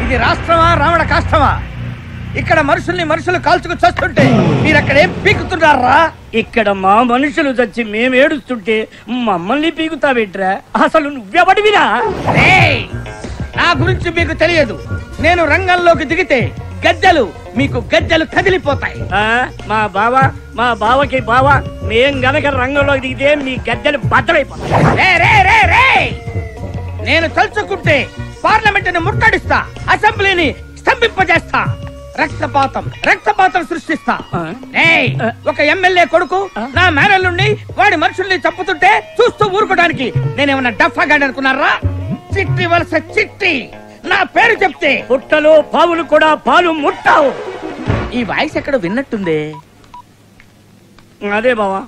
ఇది రాష్ట్రమా రావణ కాష్టమా? ఇక్కడ మనుషులు కాల్చుకు చస్తుంటే మీరక్కడ ఏం పీకుతున్నారా? ఇక్కడ మా మనుషులు చచ్చి మేము ఏడుస్తుంటే మమ్మల్ని పీకుతావేట్రా? అసలు నువ్వెవడివిరా? నా గురించి మీకు తెలియదు. నేను రంగంలోకి దిగితే మీకు గద్దెలు కదిలిపోతాయి. మా బావకి బావ మేం గనక రంగంలోకి దిగితే మీ గద్దెలు బద్దలైపోతాయి. నేను తలుచుకుంటే పార్లమెంటుని ముట్టడిస్తా, అసెంబ్లీని స్తంభింపజేస్తా, రక్తపాతం సృష్టిస్తా. ఒక ఎమ్మెల్యే కొడుకు నా మేనల్లుండి వాడి మనుషుల్ని చంపుతుంటే చూస్తూ ఊరుకోవడానికి నేనేమన్నా డఫాగాడి అనుకున్నారా? చిట్టి వలస చిట్టి నా పేరు చెప్తే పుట్టలో పావులు కూడా పాలు ముట్టావు. ఈ వాయిస్ ఎక్కడ విన్నట్టుంది. అదే బావా,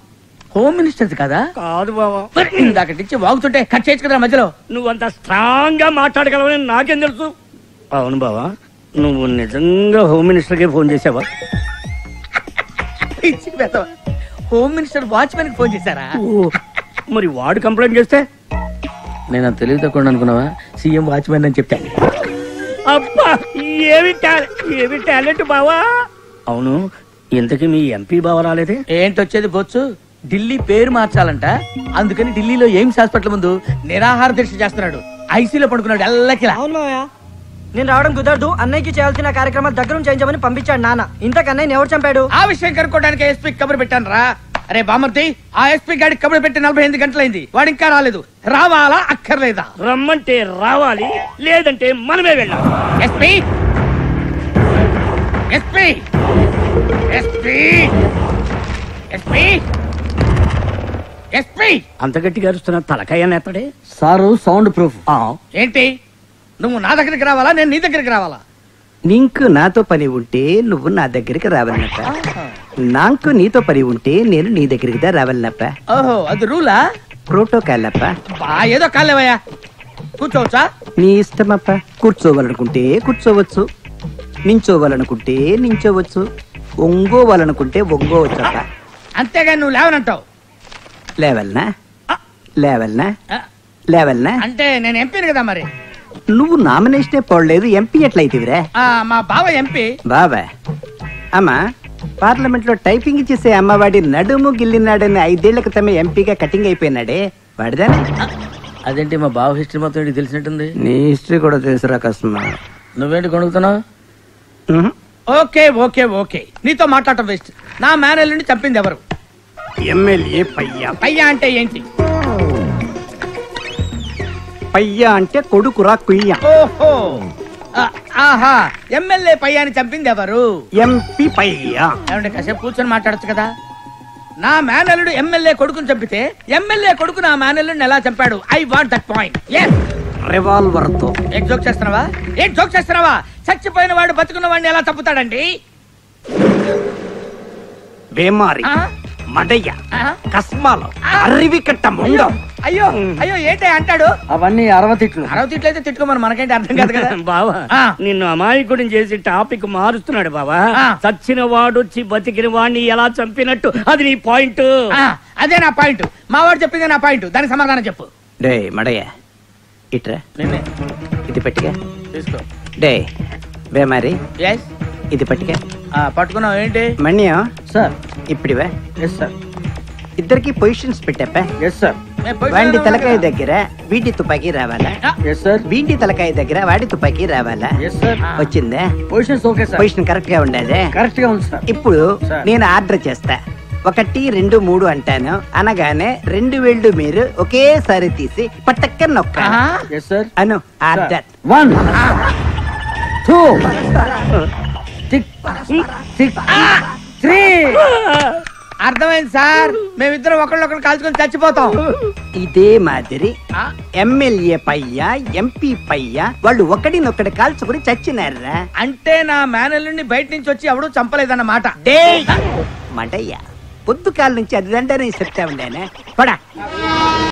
హోమ్ మినిస్టర్ కదా? కాదు బావా, ఇందాక నుంచి వాగుతుంటే కట్ చేయొచ్చు కదా మధ్యలో. నువ్వంత స్ట్రాంగ్ గా మాట్లాడగలవని నాకేం తెలుసు. అవును బావా, నువ్వు నిజంగా హోమ్ మినిస్టర్ కి ఫోన్ చేసావా? హోమ్ మినిస్టర్ వాచ్మెన్ కి ఫోన్ చేశారా? మరి వాడు కంప్లైంట్ చేస్తే నేను తెలివి తక్కువ అనుకున్నావా? సీఎం వాచ్మెన్ అని చెప్పాను. అబ్బా ఏమి టాలెంట్ బావా. అవును, ఇంతకీ మీ ఎంపీ బావ రాలేదే? ఏంటొచ్చేది బొచ్చు? ఢిల్లీ పేరు మార్చాలంట, అందుకని ఢిల్లీలో ఎయిమ్స్ హాస్పిటల్ ముందు నిరాహార దీక్ష చేస్తున్నాడు. ఐసీలో పడుకున్నాడు ఎల్లకిలా. నేను రావడం కుదరదు, అన్నయ్యకి చేయాల్సిన కార్యక్రమాలు దగ్గర చేయించమని పంపించాడు నాన్న. ఇంతకన్నయ్య ఎవరు చంపాడు? ఆ విషయం కనుక్కోవడానికి ఎస్పీ కబురు పెట్టాను రా. అరే బామర్తి, ఆ ఎస్పీ గాడికి కబురు పెట్టి 48 గంటలైంది, వాడు ఇంకా రాలేదు. రావాలా అక్కర్లేదా? రమ్మంటే రావాలి, లేదంటే మనమే వెళ్ళాలి. SP SP SP SP SP అంత గట్టిగా అరుస్తున్న తలకాయ నేతడే సారు సౌండ్ ప్రూఫ్. ఏంటి? నువ్వు నా దగ్గరికి రావాలా, నేను నీ దగ్గరికి రావాలా? నీకు నాతో పని ఉంటే నువ్వు నా దగ్గరికి రావాలన్నప్ప, నాకు నీతో పని ఉంటే నేను నీ దగ్గరికి రావాలన్నప్ప. ఓహో, అది రూలా? ప్రోటోకాల్ అప్ప. ఏదో కాలేవయ్యా. కూర్చోవచ్చా? నీ ఇష్టమప్ప. కూర్చోవాలనుకుంటే కూర్చోవచ్చు, నించోవాలనుకుంటే నించోవచ్చు, ఒంగోవాలనుకుంటే ఒంగోవచ్చు అప్ప. అంతేగా నువ్వు లేవనంటావు. లేవల్నా లేవల్నా లేవల్నా అంటే నేను ఎంపీని కదా. మరి నువ్వు నామినేషనే పోడలేదు, ఎంపీ ఎట్లయితేవిరా? మా బావ ఎంపీ. బాబా అమ్మా, పార్లమెంట్ లో టైపింగ్ చేసే అమ్మవాడి నడుము గిల్లినాడని 5 ఏళ్ల క్రితమే ఎంపీగా కటింగ్ అయిపోయినాడే వాడిదానే. అదేంటి మా బావ హిస్టరీ మొత్తం తెలిసినట్టుంది. నీ హిస్టరీ కూడా తెలుసురా కస్టమా. నువ్వేంటి కొనుక్కుతున్నావు? ఓకే ఓకే ఓకే, నీతో మాట్లాడటం వేస్ట్. నా మేనల్లుండి చంపింది ఎవరు? ఎమ్మెల్యే పయ్యా. పయ్యా అంటే ఏంటి? పయ్యా అంటే కొడుకురా కుయ్య. ఓహో, ఆహా, ఎమ్మెల్యే పయ్యాని చంపింది ఎవరు? ఎంపీ పయ్యా. ఏమంటే కాసేపు కూర్చొని మాట్లాడచ్చు కదా. నా మేనల్లుడు ఎమ్మెల్యే కొడుకుని చంపితే ఎమ్మెల్యే కొడుకు నా మేనల్లుడిని ఎలా చంపాడు? I want that point. Revolver తో. ఏం జోక్ చేస్తున్నావా? చచ్చిపోయిన వాడు బతుకున్న వాడిని ఎలా చంపుతాడండి? బేమారి, మడయ్య, కస్మాలో, అరివికట్ట ముండం. అయ్యో అయ్యో, ఏంటి అంటాడు? అవన్నీ 60 తిట్లు. 60 తిట్లు అయితే తిట్టుకోమని మనకేంటి అర్థం కాదు కదా. బావా, నిన్ను అమాయకుడిని చేసి టాపిక్ మారుస్తున్నాడు బావా. చచ్చిన వాడొచ్చి బతికిన వాడిని ఎలా చంపినట్టు అది నీ పాయింట్. అదే నా పాయింట్. మా వాడు చెప్పిందే నా పాయింట్, దానికి సమాధానం చెప్పు. డే మడయ్య, ఇట్రా. ఇది పట్టిగా తీసుకో. డే బేమారి, ఇది పట్టిగా. పట్టుకున్నావు ఏంటి? మణ్యం సార్. ఇప్పుడివా? Yes sir. ఇద్దరికి పొజిషన్స్ పెట్టప్ప. Yes sir. వాడి తలకాయ దగ్గర వీటి తుపాకీ రావాలా? Yes sir. వీటి తలకాయ దగ్గర వాడి తుపాకీ రావాలా? Yes sir. వచ్చిందా? Positions okay sir. Position correct గా ఉండేదే? కరెక్ట్ గా ఉంది సార్. ఇప్పుడు నేను ఆర్డర్ చేస్తా. 1 2 3 అంటాను, అనగానే 2 వేళ్ళు మీరు ఒకేసారి తీసి పట్టక్క నొక్కాలి. Yes sir. అను ఆర్డర్. 1 2 3. అర్థమైంది సార్. మేమిద్దరం ఒకళ్ళొకళ్ళు కాల్చుకొని చచ్చిపోతాం. ఇదే మాదిరి ఎమ్మెల్యే పయ్యా, ఎంపీ పయ్యా వాళ్ళు ఒకడినొక్కడి కాల్చుకుని చచ్చినారా? అంటే నా మేనల్లుని బయట నుంచి వచ్చి ఎవడూ చంపలేదన్నమాట. మడయ్య, పొద్దు కాల నుంచి అది దండని చెప్తా ఉండేనే. పడా